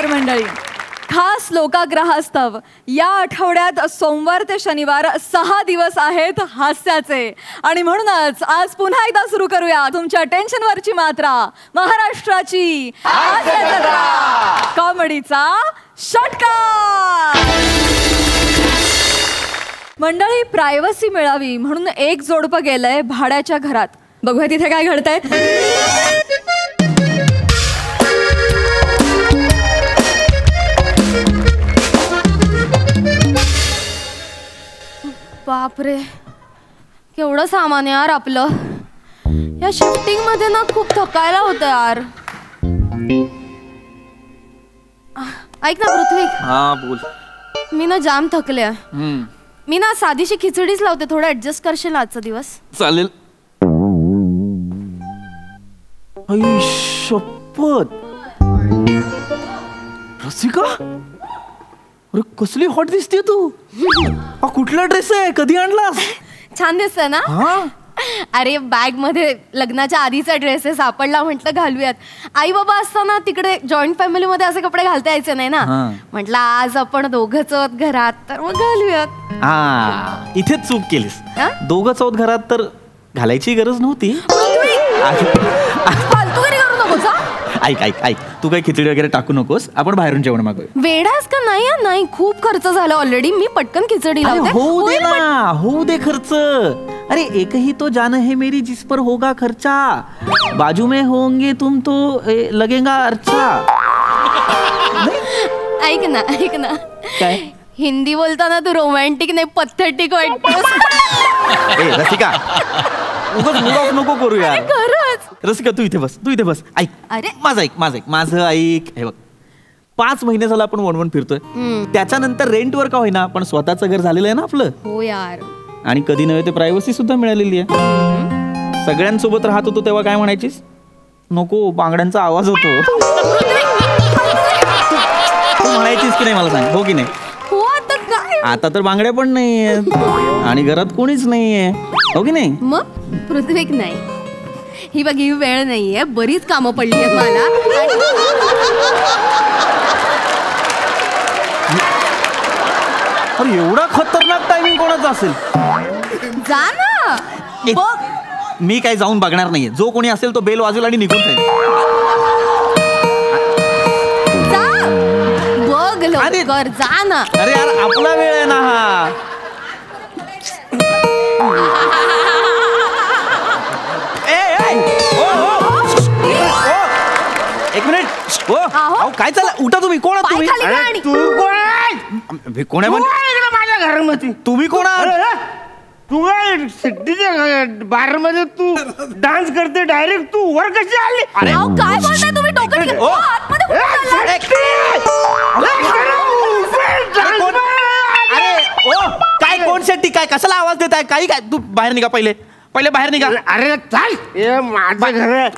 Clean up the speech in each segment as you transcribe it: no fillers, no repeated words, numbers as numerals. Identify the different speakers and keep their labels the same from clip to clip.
Speaker 1: नमस्कार मंडळी. खास लोकाग्रहास्तव या आठवड्यात सोमवार ते शनिवार 6 दिवस आहेत हास्याचे आणि म्हणूनच आज पुन्हा एकदा सुरू करूया तुमच्या टेन्शनवरची मात्रा, महाराष्ट्राची हास्य जत्रा, कॉमेडीचा षटकार. मंडळी, प्रायव्हसी मिळावी म्हणून एक जोडपं गेलंय भाड्याच्या घरात. बघूया तिथे काय घडतंय. बापरे, केवढं सामान आहे यार आपलं. या शिफ्टिंग मध्ये ना खूप थकायला होतं यार. ऐक ना पृथ्वी.
Speaker 2: हा बोल. मी
Speaker 1: ना जाम थकले. मी ना साधीशी खिचडीच लावते, थोडं ऍडजस्ट करशील आजचा दिवस?
Speaker 2: चालेल. शपथ रसिका, अरे कसली हॉट दिसते तू. कुठला ड्रेस आहे, कधी आणलास?
Speaker 1: छान दिसतोय ना. अरे बॅग मध्ये लग्नाच्या आधीचा ड्रेस आहे, सापडला, म्हटलं घालूयात. आई बाबा असताना तिकडे जॉईंट फॅमिली मध्ये असे कपडे घालता यायचे नाही ना, म्हटलं आज आपण दोघंच आहोत घरात तर मग घालूयात.
Speaker 2: इथेच चूक केलीस. दोघंच आहोत घरात तर घालायची गरज नव्हती. ऐक ऐक ऐक, तू काही खिचडी वगैरे टाकू नकोस, आपण बाहेरून जेवण मागूया.
Speaker 1: वेडास का नाही? नाही, खूप खर्च झाला ऑलरेडी. मी पटकन खिचडी लावते.
Speaker 2: होऊ दे ना, होऊ दे खर्च. अरे एक ही तो जान है मेरी जिस पर होगा खर्चा, बाजू में होंगे तुम तो लगेगा अच्छा.
Speaker 1: ऐक ना ऐक ना,
Speaker 2: काय
Speaker 1: हिंदी बोलताना तू रोमॅन्टिक नाही पथेटिक वाटतोस.
Speaker 2: रसिका, नको करू यार.
Speaker 1: खरंच.
Speaker 2: रसिका तू इथे बस, तू इथे बस. ऐक.
Speaker 1: अरे
Speaker 2: माझं ऐक. हे बघ, 5 महिने झाला आपण वणवण फिरतोय. त्याच्यानंतर रेंटवर का होईना पण स्वतःचं घर झालेलं आहे ना आपलं.
Speaker 1: हो यार. आणि
Speaker 2: कधी नव्हे ते प्रायव्हसी सुद्धा मिळालेली आहे. सगळ्यांसोबत राहत होतो तेव्हा काय म्हणायचीस? नको, बांगड्यांचा आवाज होतो. तू म्हणायचीस की नाही मला सांग, हो की नाही? आता तर बांगड्या पण नाहीये आणि घरात कोणीच नाहीये, हो की नाही?
Speaker 1: मग पृथ्वीक नाही. ही बघ, ही वेळ नाहीये, बरीच कामं पडली आहेत मला.
Speaker 2: अरे एवढा खतरनाक टायमिंग कोणाचा असेल?
Speaker 1: जा ना.
Speaker 2: मी काय जाऊन बघणार नाहीये. जो कोणी असेल तो बेल वाजवेल आणि निघून जाईल.
Speaker 1: लवकर जा ना.
Speaker 2: अरे यार, आपला वेळ आहे ना हा. एक मिनिट. काय चाललं? उठा तुम्ही. कोण आहात तुम्ही?
Speaker 3: तू कोण आहे?
Speaker 2: कोण आहे
Speaker 3: माझ्या घरामध्ये?
Speaker 2: तुम्ही कोण आहात?
Speaker 3: तू काय सिटीच्या बार मध्ये तू डान्स करते डायरेक्ट? तू वर कशी आली?
Speaker 1: अरे काय बोलताय तुम्ही?
Speaker 2: काय कोण शेट्टी? काय कशाला आवाज देत आहे? काही काय? तू बाहेर निघा, पहिले बाहेर निघा.
Speaker 3: अरे चाल, माझं घर आहे.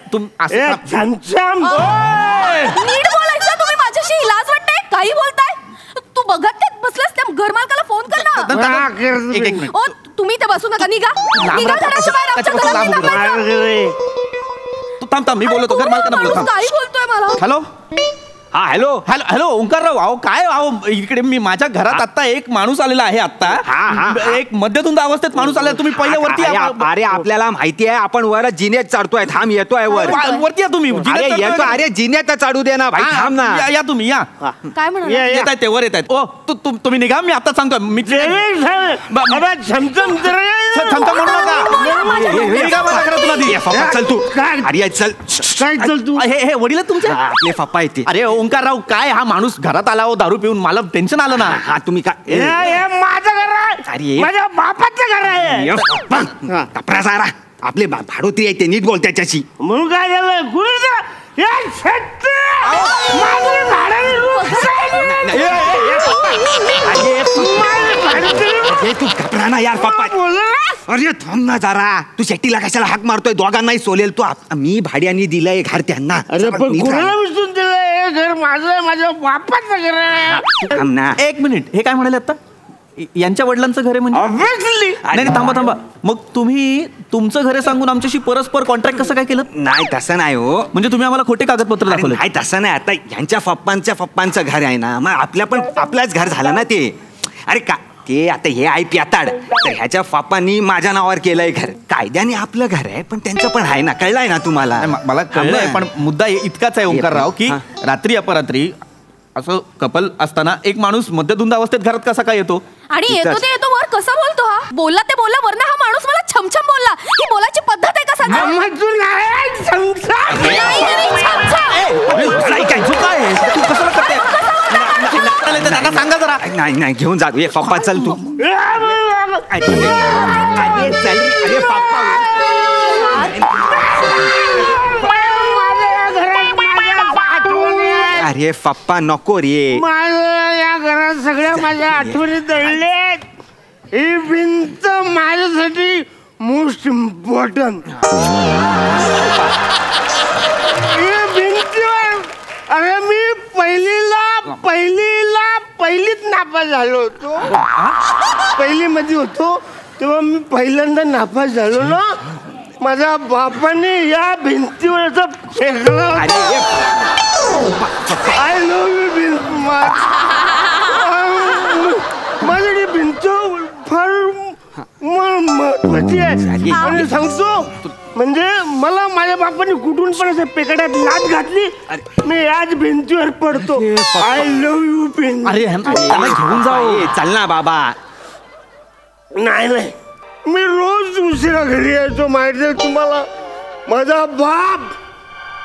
Speaker 1: नीट बोलायचं तुम्ही. माझ्याशी लाज वाटते? काही बोलताय? तू बघत बसलास त्या घर मालकाला फोन कर ना. तुम्ही ते बसू नका, निघा निघा घराच्या बाहेर. आमच्या घरात
Speaker 2: तू थांब, मी बोलतो घर मालकांना बोलतो.
Speaker 1: काही बोलतोय मला.
Speaker 2: हॅलो. हा हॅलो हॅलो हॅलो ओंकारराव. अहो काय, अहो इकडे मी माझ्या घरात आता एक माणूस आलेला आहे. आता एक मध्यधुंद अवस्थेत माणूस आला. तुम्ही पहिले वरती.
Speaker 4: अरे आपल्याला माहिती आहे, आपण वर जिन्यात चढतोय. थांब, येतोय वर.
Speaker 2: वरती या तुम्ही.
Speaker 4: येतो. अरे जिन्यात चढू दे ना भाई, थांब ना.
Speaker 2: या तुम्ही या.
Speaker 1: काय म्हणा
Speaker 2: येत आहेत ते, वर येत आहेत. ओ तुम्ही निघा, मी आता सांगतो. मी
Speaker 3: छमछम
Speaker 2: म्हणू नका.
Speaker 4: चल तू. अरे चल.
Speaker 3: काय चल तू?
Speaker 2: हे वडील तुमच्या?
Speaker 4: आपले पप्पा येते.
Speaker 2: अरे ओंकारराव, काय हा माणूस घरात आला हो दारू पिऊन, मला टेन्शन आलं ना.
Speaker 4: हा तुम्ही काय?
Speaker 3: माझं घर आहे.
Speaker 4: अरे
Speaker 3: माझ्या बापाचं घर आहे.
Speaker 4: कपरा सारा आपले भाडोत्री आहे ते, नीट बोल त्याच्याशी.
Speaker 3: म्हणून काय झालं?
Speaker 4: तू घबरा ना यार पप्पा. अरे थांब ना जरा. तू शेट्टीला कशाला हाक मारतोय? दोघांनाही सोलेल तू. मी भाड्याने दिलंय घर त्यांना.
Speaker 3: अरे पण कोणाला विसरून दिलंय? घर माझं, माझ्या बापाचं घर आहे.
Speaker 4: थांब ना.
Speaker 2: एक मिनिट. हे काय म्हणाले आता? यांच्या वडिलांचं घर आहे म्हणजे?
Speaker 3: ऑब्विसली.
Speaker 2: नाही थांबा मग तुम्ही तुमचं घर सांगून आमच्याशी परस्पर कॉन्ट्रॅक्ट कसं काय केलं?
Speaker 4: नाही तसं नाही हो.
Speaker 2: म्हणजे तुम्ही आम्हाला खोटे कागदपत्र दाखवले?
Speaker 4: नाही तसं नाही. आता यांच्या पप्पांचं घर आहे ना, मग आपल्याच घर झालं ना ते. अरे का ते आता हे आहे प्याताड, तर ह्याच्या पप्पांनी माझ्या नावावर केलंय घर. कायद्याने आपलं घर आहे, पण त्यांचं पण आहे ना. कळलंय ना तुम्हाला?
Speaker 2: मला कळलंय, पण मुद्दा इतकाच आहे ओंकारराव की रात्री अपरात्री असं कपल असताना एक माणूस मद्यधुंद अवस्थेत घरात कसा काय येतो?
Speaker 1: आणि येतो वर कसा बोलतो हा? बोलला वरनं हा माणूस मला छमछम बोलला. ही बोलायची पद्धत आहे का सांगा?
Speaker 2: सांगा जरा.
Speaker 4: नाही घेऊन जा पप्पा, चल तू. अरे पप्पा नको रे.
Speaker 3: माझ्या या घरात सगळ्या माझ्या आठवणी दळलेत. ही भिंत माझ्यासाठी मोस्ट इम्पॉर्टंट. भिंतीवर अरे मी पहिलीत नापास झालो होतो. पहिलीमध्ये होतो तेव्हा मी पहिल्यांदा नापास झालो ना. माझ्या बापाने या भिंतीवर असं फेकलं. आय लव्ह यू भिंत. माझ्याकडे भिंत फार महत्वाची आहे. आणि सांगतो म्हणजे मला माझ्या बापाने कुठून पण असं पेकड्यात लाट घातली, मी आज भिंतीवर पडतो. आय लव्ह यू भिंत.
Speaker 2: अरे घेऊन जाऊ.
Speaker 4: चल ना बाबा.
Speaker 3: नाही मी रोज उशिरा घरी यायचो माहिती आहे तुम्हाला.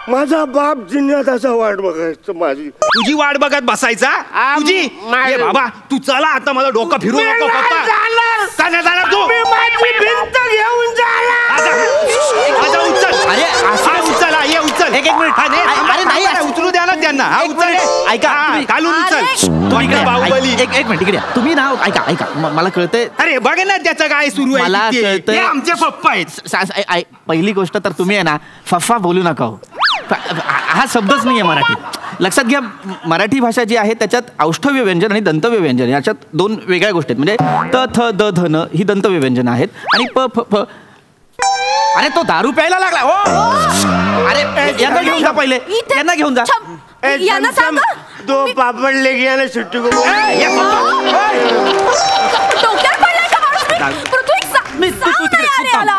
Speaker 3: माझा बाप जिन्यात असा वाट बघायचं माझी.
Speaker 4: तुझी वाट बघत बसायचा तुझी? ए बाबा तू चला आता, मला डोकं फिरू नको पप्पा. जाणार तू?
Speaker 3: माझी भिंत घेऊन
Speaker 4: उचल. ये उचल. एक मिनिट. अरे नाही उचलू द्या ना त्यांना. हा उचल. ऐका घालून उचल. बाहुबली.
Speaker 2: एक मिनिट इकडे तुम्ही ना. ऐका मला कळतंय.
Speaker 4: अरे बघ ना त्याचं काय सुरू आहे.
Speaker 2: मला कळतंय
Speaker 4: आमचे पप्पा आहेत.
Speaker 2: पहिली गोष्ट तर तुम्ही आहे ना फफ्फा बोलू नका हो. हा शब्दच नाही आहे मराठीत. लक्षात घ्या, मराठी भाषा जी आहे त्याच्यात औष्ठव्य व्यंजन आणि दंतव्य व्यंजन याच्यात दोन वेगळ्या गोष्टी आहेत. म्हणजे त थ द ध न ही दंतव्य व्यंजन आहेत आणि प फ फ. अरे तो दारू प्यायला लागला हो. अरे यांना घेऊन जा पहिले. यांना घेऊन जा.
Speaker 1: यांना सांग.
Speaker 3: दो पापड लेके याला सुट्टी को.
Speaker 1: डोक्यात पडलाय का माणूस?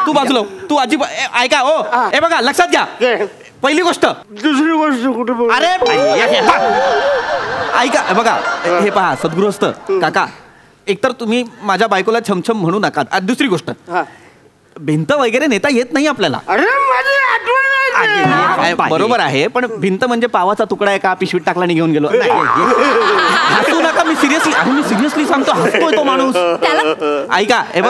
Speaker 2: तू बाजूला. तू अजिबात ऐका हो. हे बघा लक्षात घ्या. पहिली गोष्ट.
Speaker 3: दुसरी गोष्ट कुठे बोल.
Speaker 2: अरे ऐका बघा हे पहा सद्गृहस्थ काका, एकतर तुम्ही माझ्या बायकोला छमछम म्हणू नका. दुसरी गोष्ट, भिंत वगैरे नेता येत नाही आपल्याला.
Speaker 3: अरे माझी आठवण.
Speaker 2: बरोबर आहे, पण भिंत म्हणजे पावाचा तुकडा आहे का पिशवीत टाकला आणि घेऊन गेलो? हसू नका. मी सिरियसली सांगतो. हसतोय तो माणूस. ऐका हे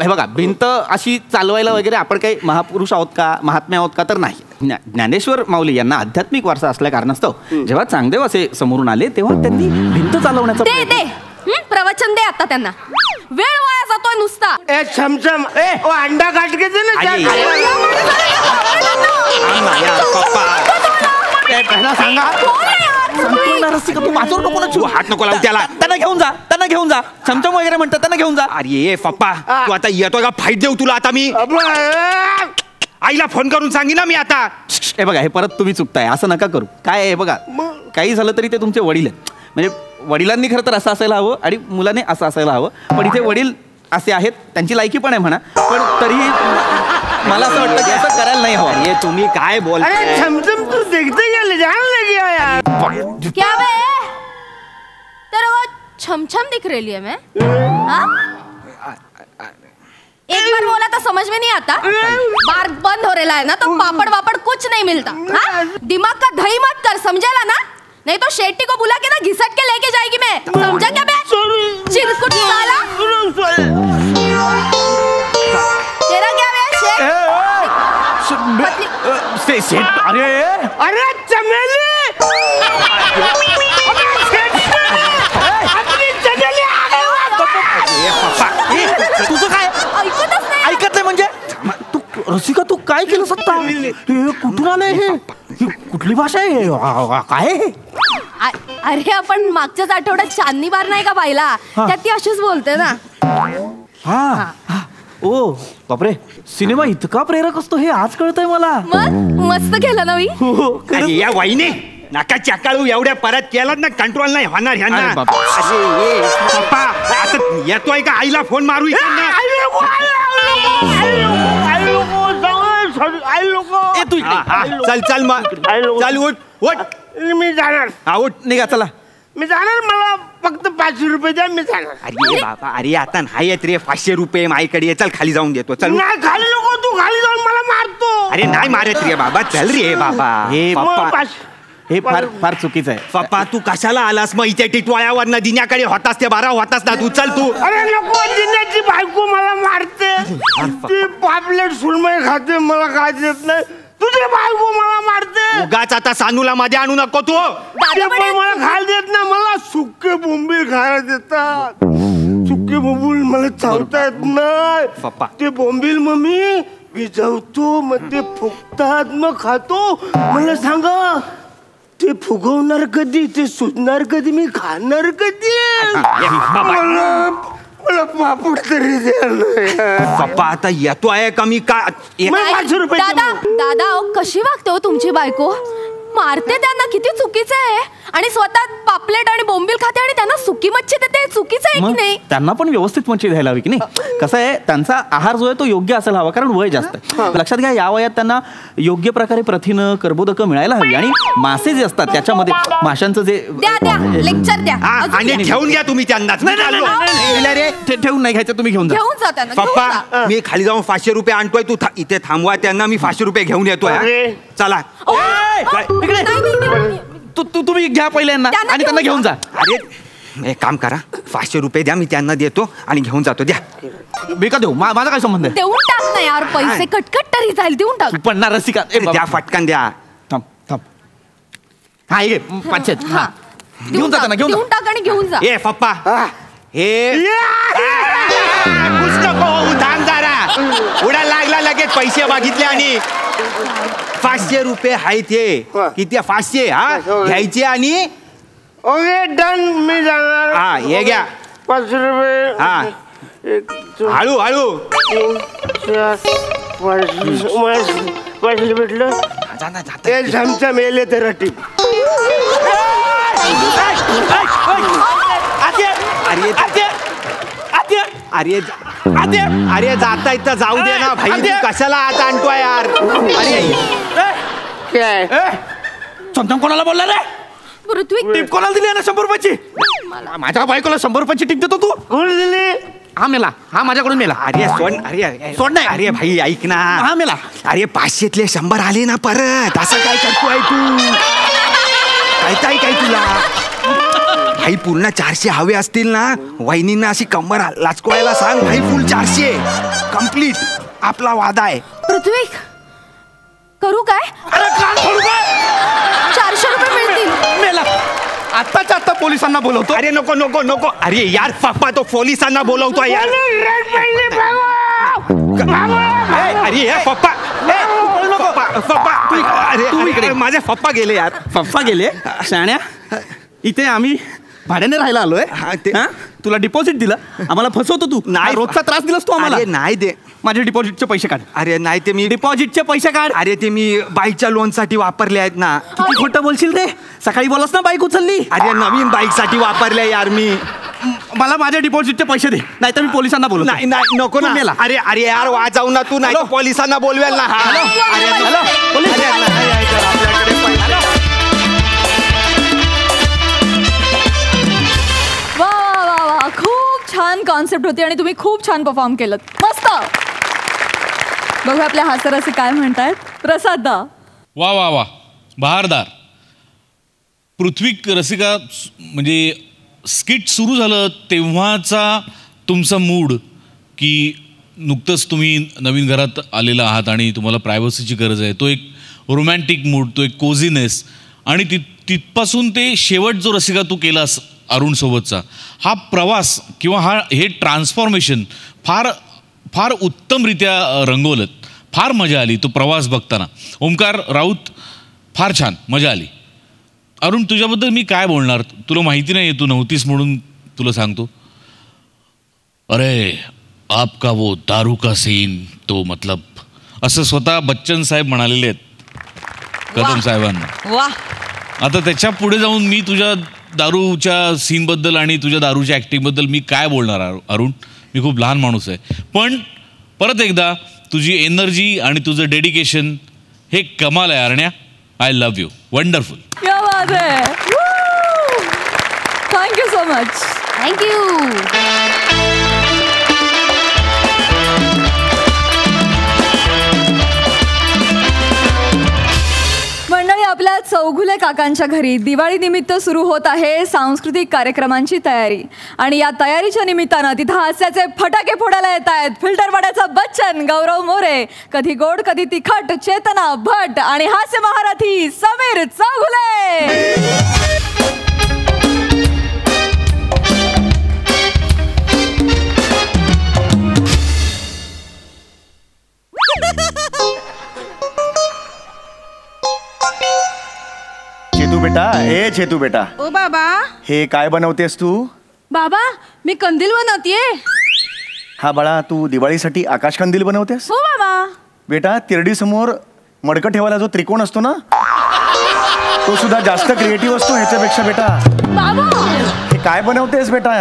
Speaker 2: बघा भिंत अशी चालवायला वगैरे आपण काही महापुरुष आहोत का, महात्मे आहोत का? तर नाही. ज्ञानेश्वर माऊली यांना आध्यात्मिक वारसा असल्या कारणास्तव जेव्हा चांगदेव असे समोरून आले तेव्हा त्यांनी भिंत चालवण्याचा
Speaker 1: प्रवचन दे आता त्यांना. वेळ वाया जातोय नुसता.
Speaker 3: छमछम अंडा काट के दे ना.
Speaker 2: सांगा तू वाचवू नको ना. तू
Speaker 4: हात नको लावू त्याला.
Speaker 2: त्यांना घेऊन जा. चमचम वगैरे म्हणतात त्यांना घेऊन जा.
Speaker 4: अरे पप्पा तू आता येतोय का? फाईट देऊ तुला आता मी. आईला फोन करून सांगितलं मी आता.
Speaker 2: हे बघा हे परत तुम्ही चुकताय. असं नका करू. काय आहे बघा, काही झालं तरी ते तुमचे वडील आहेत. म्हणजे वडिलांनी खरं तर असं असायला हवं आणि मुलाने असं असायला हवं. पण इथे वडील असे आहेत, त्यांची लायकी पण आहे म्हणा, पण तरीही मला असं वाटतं की असं करायला नाही हवं.
Speaker 4: हे तुम्ही काय बोलताय?
Speaker 3: छमछम तू देखते गेले जान लगे यार.
Speaker 1: क्या बे? तेरे को छमछम दिख रही है मैं? एक बार बोला तो समझ में नहीं आता. बार बंद हो रहा है ना तो पापड़ वापड़ कुछ नहीं मिलता. हाँ? दिमाग का दही मत कर, समझेला ना? नहीं तो शेट्टी को बुला के ना घिसट के लेके जाएगी मैं. समझा क्या बे? चिरकुट साला. तेरा क्या बे?
Speaker 2: शेट.
Speaker 3: अरे चमेली.
Speaker 2: तुझं काय ऐकत नाही? म्हणजे तू रसिका तू काय केलं सत्ता? कुठून आलंय हे? कुठली भाषा आहे? काय
Speaker 5: अरे आपण मागच्याच आठवड्यात चांदणी बार नाही का पाहिला, त्यात ती अशीच बोलते ना.
Speaker 2: हा ओ बापरे, सिनेमा इतका प्रेरक असतो हे आज कळतंय मला.
Speaker 5: मग मस्त केलं ना मी.
Speaker 4: अरे या वाईने नका चकाळू, एवढ्या परत केलात ना कंट्रोल नाही होणार ह्यांना.
Speaker 2: अरे बाप.
Speaker 4: अरे पप्पा आता येतोय का, आईला फोन मारू इकडनं.
Speaker 2: ए, तू इकडे.
Speaker 4: चल चल मग चल उठ उठ.
Speaker 3: मी जाणार.
Speaker 4: हा उठ.
Speaker 2: निघा चला.
Speaker 3: मी जाणार, मला फक्त 500 रुपये द्या, मी जाणार.
Speaker 4: अरे बाबा, अरे आता नाही येत रे 500 रुपये माझ्याकडे. चल खाली जाऊन देतो. चल.
Speaker 3: नाही खाली नको, तू खाली जाऊन मला मारतो.
Speaker 4: अरे नाही मारत रे बाबा, चल रे बाबा.
Speaker 2: हे
Speaker 4: पप्पा
Speaker 2: हे फार चुकीचं आहे.
Speaker 4: पप्पा तू कशाला आलास मग इथे टिटवाळ्यावर न दिन्याकडे होतास ते 12 होतास ना तू. चल तू.
Speaker 3: अरे नको, दिन्याची बायको मला मारते. ती पापलेट सुरमई खाते, मला काय देत नाही. तुझी बायको मला मारते.
Speaker 4: उगाच आता सानूला मध्ये आणू नको तू.
Speaker 3: ते पण मला खायला देत नाही. मला सुके बोंबील खायला देतात. सुके बोंबील मला चावता येत नाही.
Speaker 4: पप्पा.
Speaker 3: ते बोंबील मग मी भिजवतो, मग ते फुगतात, मग खातो. मला सांगा, ते फुगवणार कधी, ते सुजणार कधी, मी खाणार कधी? मला पापड तरी द्या.
Speaker 4: पप्पा आता येतो आहे का मी का.
Speaker 3: 500 रुपये
Speaker 5: दादा दादा अहो, कशी वागते हो तुमची बायको. मारते त्यांना, किती चुकीचं आहे. आणि स्वतः पापलेट आणि बोंबील खाते आणि त्यांना सुकी मच्छी देते, चुकीचं आहे की
Speaker 2: मग
Speaker 5: नाही.
Speaker 2: त्यांना पण व्यवस्थित मच्छी द्यायला हवी की नाही. कसं आहे, त्यांचा आहार जो आहे तो योग्य असायला हवा, कारण वय जास्त आहे. लक्षात घ्या, या वयात त्यांना योग्य प्रकारे प्रथिनं कर्बोदकं मिळायला हवी. आणि मासे जे असतात त्याच्यामध्ये माशांचं जे
Speaker 5: द्या द्या लेक्चर द्या. अजून
Speaker 4: आणि
Speaker 5: द्या.
Speaker 4: घेऊन घ्या तुम्ही त्यांनाच. मी चाललो.
Speaker 2: ठेवून नाही घ्यायचं, तुम्ही घेऊन जा.
Speaker 5: घेऊन जा त्यांना, घेऊन
Speaker 4: पप्पा
Speaker 5: जा.
Speaker 4: मी खाली जाऊन 500 रुपये आणतोय, तू इथे थांबवा त्यांना. मी 500 रुपये घेऊन येतोय.
Speaker 3: अरे.
Speaker 4: चला.
Speaker 2: इकडे.
Speaker 5: नाही.
Speaker 2: तुम्ही घ्या पहिल्यांदा
Speaker 5: त्यांना
Speaker 2: आणि त्यांना घेऊन जा.
Speaker 4: अरे एक काम करा, 500 रुपये द्या, मी त्यांना देतो आणि घेऊन जातो. द्या.
Speaker 2: मी का देऊ, माझा काय संबंध आहे.
Speaker 5: देऊन टाक ना यार, पैसे कटकट तरी जाईल. देऊन टाक.
Speaker 2: तू पडणार रसिका. ए, बाबा.
Speaker 4: द्या फटकन द्या.
Speaker 2: थांब थांब. हा ये 500. हा घेऊन जा त्यांना, घेऊन जा.
Speaker 5: देऊन टाक आणि घेऊन जा.
Speaker 4: ए पप्पा हे खुश नको होऊ, थांब जरा. उडा लागला लगेच पैसे मागितले आणि 500 रुपये आहेत हे. किती 500 हा घ्यायचे आणि
Speaker 3: ओके डन, मी जाणार.
Speaker 4: हा हे घ्या
Speaker 3: 500 रुपये.
Speaker 4: हा.
Speaker 3: 1 2
Speaker 4: हळू हळू
Speaker 3: 3 4 500 भेटलं. ते झमचा मेले तर टीप.
Speaker 4: अरे जाता इथं जाऊ दे ना भाई, तू कशाला आता आणतोय यार. अरे
Speaker 3: काय
Speaker 2: चमचम कोणाला बोलला रे.
Speaker 5: पृथ्वी
Speaker 2: टिप कोणाला दिली ना 100 रुपयाची. माझ्या बायकोला 100 रुपयाची टिप देतो तू.
Speaker 3: कोण दिली?
Speaker 2: हा मेला, हा माझ्याकडून मेला.
Speaker 4: अरे सोड नाही. अरे भाई ऐक ना.
Speaker 2: हा मेला.
Speaker 4: अरे 500तले 100 आले ना परत. असं काय करतोय तू. काय तुला भाई पूर्ण 400 हवे असतील ना, वहिनींना अशी कंबर लाचकोळायला सांग भाई. फुल 400 कम्प्लीट आपला वादा आहे.
Speaker 5: पृथ्वी करू काय.
Speaker 2: अरे कान फोडू का?
Speaker 5: 400 रुपये मिळतील.
Speaker 2: मेला. आत्ताच्या आत्ता पोलिसांना बोलवतो.
Speaker 4: अरे नको. अरे यार पप्पा तो पोलिसांना बोलवतोय यार. अरे पप्पा अरे माझे पप्पा गेले यार.
Speaker 2: पप्पा गेले शाण्या. इथे आम्ही भाड्याने राहायला आलोय. तुला डिपॉझिट दिलं, आम्हाला फसवतो तू.
Speaker 4: नाही.
Speaker 2: रोजचा त्रास दिलास तू आम्हाला.
Speaker 4: अरे नाही दे.
Speaker 2: माझे डिपॉझिटचे पैसे काढ.
Speaker 4: अरे नाही ते मी
Speaker 2: डिपॉझिटचे पैसे काढ.
Speaker 4: अरे ते मी बाईकच्या लोन साठी वापरले आहेत ना.
Speaker 2: किती खोटं बोलशील रे. सकाळी बोलस ना बाईक उचलली.
Speaker 4: अरे नवीन बाईक साठी वापरले यार मी.
Speaker 2: मला माझ्या डिपॉझिटचे पैसे दे, नाहीतर मी पोलिसांना बोलतो.
Speaker 4: नाही नको ना.
Speaker 2: मेला.
Speaker 4: अरे यार वाजाऊ ना तू. नाही पोलिसांना बोलवेल ना.
Speaker 2: Hello police.
Speaker 1: वा वा वा, खूप छान कॉन्सेप्ट होती आणि तुम्ही खूप छान परफॉर्म केलं. मस्त. बघू आपल्या हास्यरसिक काय म्हणतायत. प्रसाद दा.
Speaker 6: वा वा वा, बहारदार. पृथ्वी रसिका, म्हणजे स्किट सुरू झालं तेव्हाचा तुमचा मूड, की नुकतंच तुम्ही नवीन घरात आलेला आहात आणि तुम्हाला प्रायव्हसीची गरज आहे, तो एक रोमॅन्टिक मूड, तो एक कोझीनेस, आणि तिथपासून ते शेवट जो रसिका तू केलास अरुणसोबतचा, हा प्रवास किंवा हे ट्रान्सफॉर्मेशन फार फार उत्तमरित्या रंगवलं. फार मजा आली तो प्रवास बघताना. ओंकार राऊत, फार छान मजा आली. अरुण, तुझ्याबद्दल मी काय बोलणार, तुला माहिती नाही, तू नव्हतीस म्हणून तुला सांगतो. अरे आपका वो दारू का सीन तो मतलब, असं स्वतः बच्चन साहेब म्हणालेले आहेत कदम साहेबांना.
Speaker 1: वा.
Speaker 6: आता त्याच्या पुढे जाऊन मी तुझ्या दारूच्या सीनबद्दल आणि तुझ्या दारूच्या ॲक्टिंगबद्दल मी काय बोलणार अरुण. मी खूप लहान माणूस आहे, पण परत एकदा तुझी एनर्जी आणि तुझं डेडिकेशन हे कमाल आहे Aranya. I love you. Wonderful.
Speaker 1: क्या बात है. Thank you so much.
Speaker 5: थँक्यू.
Speaker 1: मंडळी, आपल्या चौघुले काकांच्या घरी दिवाळी निमित्त सुरू होत आहे सांस्कृतिक कार्यक्रमांची तयारी. आणि या तयारीच्या निमित्तानं तिथं हास्याचे फटाके फोडायला येत आहेत फिल्टरवाड्याचा बच्चन गौरव मोरे, कधी गोड कधी तिखट चेतना भट आणि हास्य महारथी समीर चौघुले.
Speaker 7: चेतू बेटा, ए चेतू बेटा,
Speaker 5: ओ बाबा.
Speaker 7: हे काय बनवतेस तू?
Speaker 5: बाबा, मी कंदील बनवतेय.
Speaker 7: हा बाळा, तू दिवाळीसाठी आकाश कंदील बनवतेस?
Speaker 5: हो बाबा.
Speaker 7: बेटा, तिरडी समोर मडकं ठेवायला जो त्रिकोण असतो ना, तो सुद्धा जास्त क्रिएटिव्ह असतो ह्याच्यापेक्षा. बेटा
Speaker 5: बाबा,
Speaker 7: हे काय बनवतेस बेटा?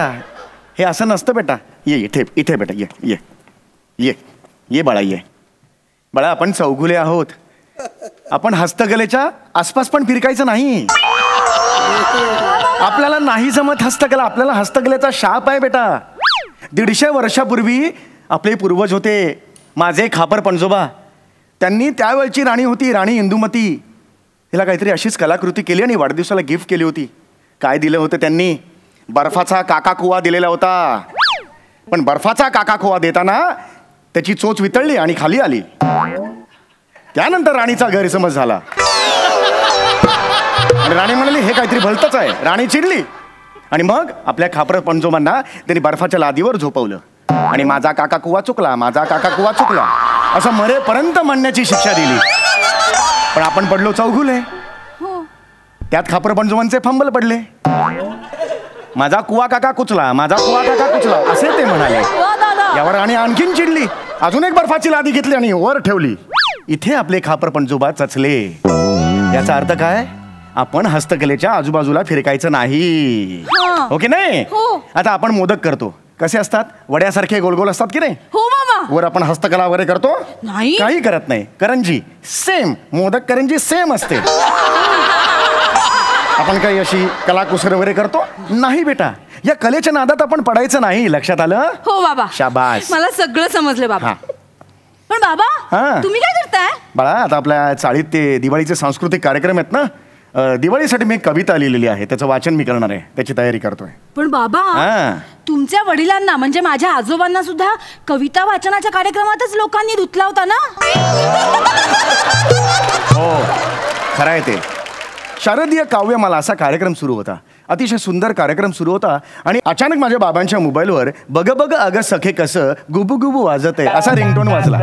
Speaker 7: हे असं नसतं बेटा. ये इथे इथे बेटा, ये ये ये ये बाळा, ये बाळा. आपण चौघुले आहोत, आपण हस्तकलेच्या आसपास पण फिरकायचं नाही. आपल्याला नाही जमत हस्तकला, आपल्याला हस्तकलेचा शाप आहे बेटा. 150 वर्षापूर्वी आपले पूर्वज होते, माझे खापर पणजोबा, त्यांनी त्यावेळची राणी होती राणी इंदुमती, तिला काहीतरी अशीच कलाकृती केली आणि वाढदिवसाला गिफ्ट केली होती. काय दिलं होतं त्यांनी? बर्फाचा काका कुवा दिलेला होता. पण बर्फाचा काका कुवा देताना त्याची चोच वितळली आणि खाली आली. त्यानंतर राणीचा गैरसमज झाला आणि राणी म्हणाली हे काहीतरी भलतंच आहे. राणी चिडली आणि मग आपल्या खापर पणजोबांना त्यांनी बर्फाच्या लादीवर झोपवलं आणि माझा काका कुवा चुकला, माझा काका कुवा चुकला असं मरेपर्यंत म्हणण्याची शिक्षा दिली. पण आपण पडलो चौघुले, त्यात खापर पणजोबांचे फंबल पडले. माझा कुवा काका कुचला, माझा कुवा काका कुचला असे ते म्हणाले. यावर राणी आणखीन चिडली, अजून एक बर्फाची लादी घेतली आणि वर ठेवली. इथे आपले खापर पणजोबा चचले. याचा अर्थ काय? आपण हस्तकलेच्या आजूबाजूला फिरकायचं नाही. ओके नाही? आता आपण मोदक करतो, कसे असतात? वड्यासारखे गोल गोल असतात की नाही?
Speaker 5: हो बाबा.
Speaker 7: वर आपण हस्तकला वगैरे करतो?
Speaker 5: नाही.
Speaker 7: काही करत नाही. करंजी सेम, मोदक करंजी सेम असते. आपण काही अशी कलाकुसर वगैरे करतो? नाही बेटा. या कलेच्या नादात आपण पडायचं नाही. लक्षात आलं?
Speaker 5: हो बाबा.
Speaker 7: शाबास.
Speaker 5: मला सगळं समजलं बाबा. पण बाबा, तुम्ही काय करताय?
Speaker 7: बाळा, आता आपल्या चाळीत ते दिवाळीचे सांस्कृतिक कार्यक्रम आहेत ना, दिवाळीसाठी मी एक कविता लिहिलेली आहे, त्याचं वाचन मी करणार आहे, त्याची तयारी करतोय.
Speaker 5: पण बाबा, तुमच्या वडिलांना म्हणजे माझ्या आजोबांना सुद्धा कविता वाचनाच्या कार्यक्रमातच लोकांनी धुतला होता ना?
Speaker 7: हो, खरं आहे ते. शारदीय काव्यमाला असा कार्यक्रम सुरू होता, अतिशय सुंदर कार्यक्रम सुरू होता आणि अचानक माझ्या बाबांच्या मोबाईलवर बग बग अग सखे कसं गुबू गुबू वाजत आहे असा रिंगटोन वाजला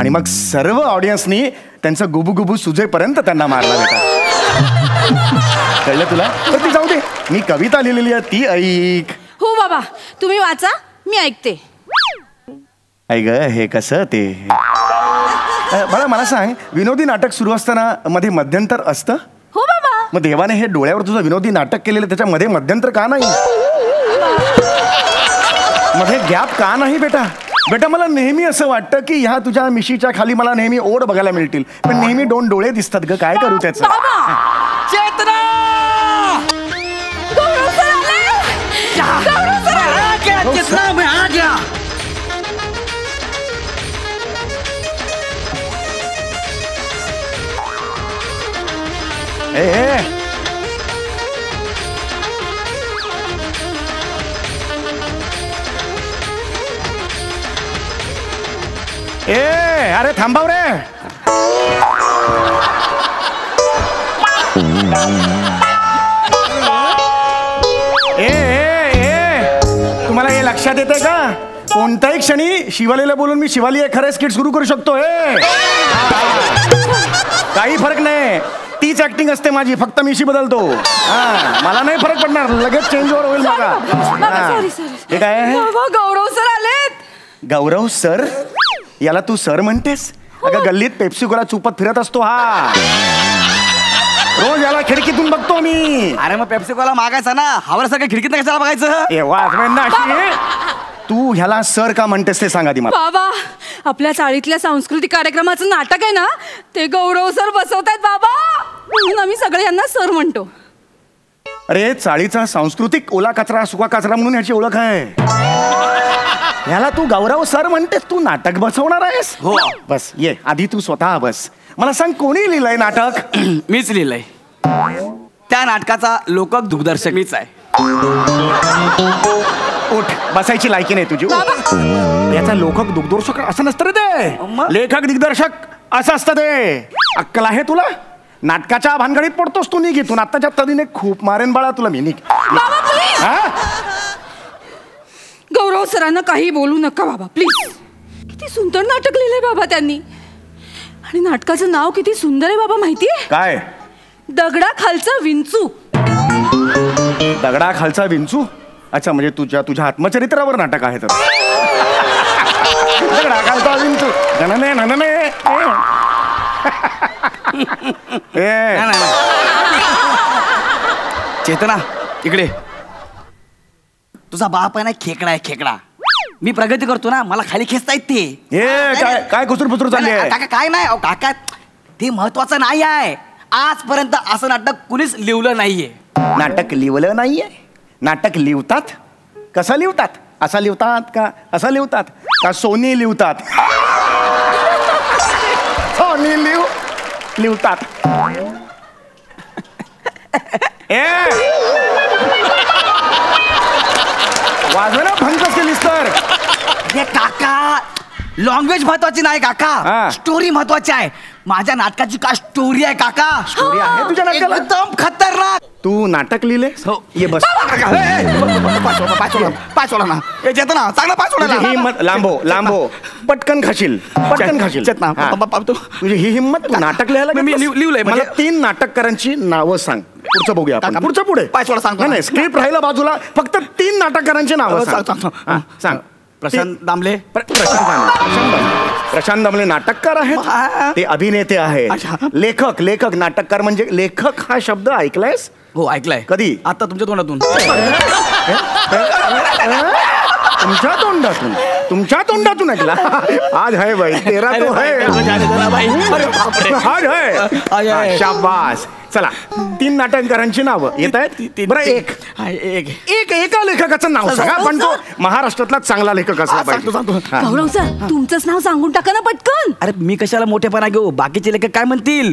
Speaker 7: आणि मग सर्व ऑडियन्सनी त्यांचं गुबू गुबू सुजेपर्यंत त्यांना मारला बेटा. कळलं तुला? तर ती जाऊ दे, मी कविता लिहिलेली आहे ती ऐक.
Speaker 5: हो बाबा, तुम्ही वाचा, मी ऐकते.
Speaker 7: ऐक हे कसं ते. मला सांग, विनोदी नाटक सुरू असताना मध्ये मध्यंतर असतं?
Speaker 5: हो बाबा.
Speaker 7: मग देवाने हे डोळ्यावर तुझं विनोदी नाटक केलेलं, त्याच्यामध्ये मध्यंतर का नाही? मध्ये गॅप का नाही बेटा? बेटा, मला नेहमी असं वाटतं की ह्या तुझ्या मिशीच्या खाली मला नेहमी ओढ बघायला मिळतील, पण नेहमी 2 डोळे दिसतात ग. काय करू त्याचं?
Speaker 2: चेतना! चेतना, मैं आ गया.
Speaker 7: ए ए अरे थांबाव रे. ए तुम्हाला हे लक्षात येतंय का? कोणत्याही क्षणी शिवालीला बोलून मी शिवाली एक खरं स्किट सुरू करू शकतो. काही फरक नाही. तीच हीच ऍक्टिंग असते माझी, फक्त मिशी बदलतो. हा, मला नाही फरक पडणार, लगेच चेंज ओव्हर होईल माझा.
Speaker 1: Sorry sorry.
Speaker 7: हे काय आहे?
Speaker 1: बाबा गौरव सर आलेत.
Speaker 7: गौरव सर? याला तू सर म्हणतेस? अगं गल्लीत पेप्सी कोला चुपत फिरत असतो हा. रोज याला खिडकीतून बघतो मी.
Speaker 4: अरे मग पेप्सी कोला मागायचा ना, हवं सगळं खिडकीत कशाला बघायचं?
Speaker 7: तू ह्याला सर का म्हणतेस ते सांगा ती मला.
Speaker 1: बाबा आपल्या चाळीतल्या सांस्कृतिक कार्यक्रमाचं नाटक आहे ना, ते गौरव सर बसवतायत बाबा, म्हणून आम्ही सगळे यांना सर म्हणतो.
Speaker 7: अरे चाळीचा सांस्कृतिक ओला कचरा सुका कचरा म्हणून याची ओळख आहे. ह्याला तू गौरव सर म्हणतेस? तू नाटक बसवणार आहेस?
Speaker 4: हो.
Speaker 7: बस ये आधी तू स्वतः बस. मला सांग कोणी लिहिलंय नाटक?
Speaker 4: मीच लिहिलंय. त्या नाटकाचा लोकक दिग्दर्शक मीच आहे.
Speaker 7: उठ, बसायची लायकी नाही तुझी. याचा लोकक दिग्दर्शक असं नसतं रे ते. लेखक दिग्दर्शक असं असतं ते. अक्कल आहे तुला? नाटकाच्या भानगडीत पडतोस तू. निघ इथून आत्ताच्या तरीने खूप मारेन बाळा तुला मी. निघ.
Speaker 1: गौरव सरांना काही बोलू नका बाबा प्लीज. किती सुंदर नाटक लिहिलंय बाबा त्यांनी, आणि नाटकाचं नाव किती सुंदर आहे बाबा माहितीये? काय? दगडा खालचा विंचू.
Speaker 7: दगडा खालचा विंचू? अच्छा, म्हणजे तुझ्या आत्मचरित्रावर नाटक आहे तर. दगडा खालचा विंचू. ननने ननने.
Speaker 4: चेतना इकडे. तुझा बाप आहे ना खेकडा आहे, खेकडा. मी प्रगती करतो ना, मला खाली खेचता येते.
Speaker 7: काय कुसूर पुसूर चालली आहे?
Speaker 4: काका काय नाही काका, ते महत्वाचं नाही आहे. आजपर्यंत असं नाटक कुणीच लिहिलं नाहीये.
Speaker 7: नाटक लिहिलं नाहीये? नाटक लिहितात? कसं लिहितात? असं लिहितात का असं लिहितात का सोनी लिहितात? सोनी लिहितात. वाजवणं भंगच केलीस तर.
Speaker 4: हे काका, लँग्वेज महत्वाची नाही काका, स्टोरी महत्वाची आहे. माझ्या नाटकाची काय स्टोरी आहे काका?
Speaker 7: स्टोरी आहे तुझ्या नाटकाला?
Speaker 4: एकदम खतरनाक.
Speaker 7: तू नाटक लिहिले? हो, ये बस.
Speaker 4: पाय सोडा ना. येत ना चांगला पाय सोडा.
Speaker 7: ही हिम्मत लांबो पटकन खाशील. तुझी ही हिम्मत, तू नाटक लिहायला?
Speaker 4: मी लिहिलंय.
Speaker 7: मला 3 नाटककारांची नावं सांग. पुढचं बघूया आपण. पुढचं पुढे
Speaker 4: पाय सोडा सांगतो.
Speaker 7: नाही, स्क्रिप्ट राहिला बाजूला, फक्त 3 नाटककारांची नावं सांग.
Speaker 4: प्रशांत दामले.
Speaker 7: प्रशांत दामले नाटककार आहेत, ते अभिनेते आहेत. लेखक नाटककार म्हणजे लेखक हा शब्द ऐकलायस?
Speaker 4: हो ऐकलाय.
Speaker 7: कधी?
Speaker 4: आता तुमच्या तोंडातून.
Speaker 7: तुमच्या तोंडातून ऐकला? आज है भाई, तेरा तो है. आज है. शाबास. चला 3 नाटककारांची नावं येत आहेत. बरं एका लेखकाचं नाव सांगा, पण तो महाराष्ट्रातला चांगला लेखक असला पाहिजे.
Speaker 1: गौरव सर तुमचंच नाव सांगून टाका ना पटकन.
Speaker 4: अरे मी कशाला मोठेपणा घेऊ, बाकीचे लेखक काय म्हणतील?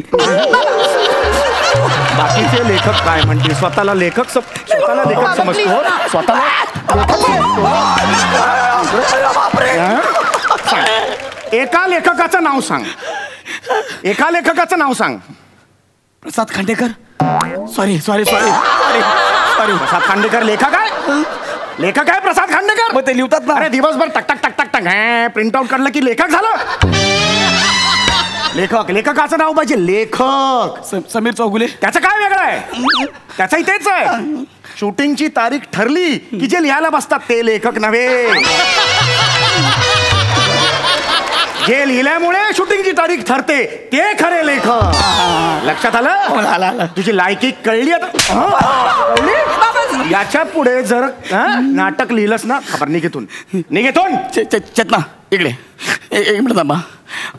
Speaker 7: बाकीचे लेखक काय म्हणतील? स्वतःला लेखक समजतो. स्वतःला एका लेखकाचं नाव सांग. एका लेखकाचं नाव सांग.
Speaker 4: प्रसाद खांडेकर. सॉरी
Speaker 7: प्रसाद खांडेकर लेखक आहे प्रसाद खांडेकर.
Speaker 4: मग ते लिहितात ना.
Speaker 7: अरे दिवसभर टक टक टक टक टक प्रिंट आउट काढलं की लेखक झालं. लेखकाचं नाव पाहिजे. लेखक
Speaker 4: समीर चौगुले.
Speaker 7: त्याचं काय वेगळं आहे? त्याचंही तेच आहे. शूटिंगची तारीख ठरली की जे लिहायला बसतात ते लेखक नव्हे. जे लिहिल्यामुळे शूटिंगची तारीख ठरते ते खरे लेखक. लक्षात आलं? तुझी लायकी कळली आता? याच्या पुढे जर नाटक लिहिलंस ना, खबर निघेतून.
Speaker 4: चेतना इकडे. एक मिनिट थांबा.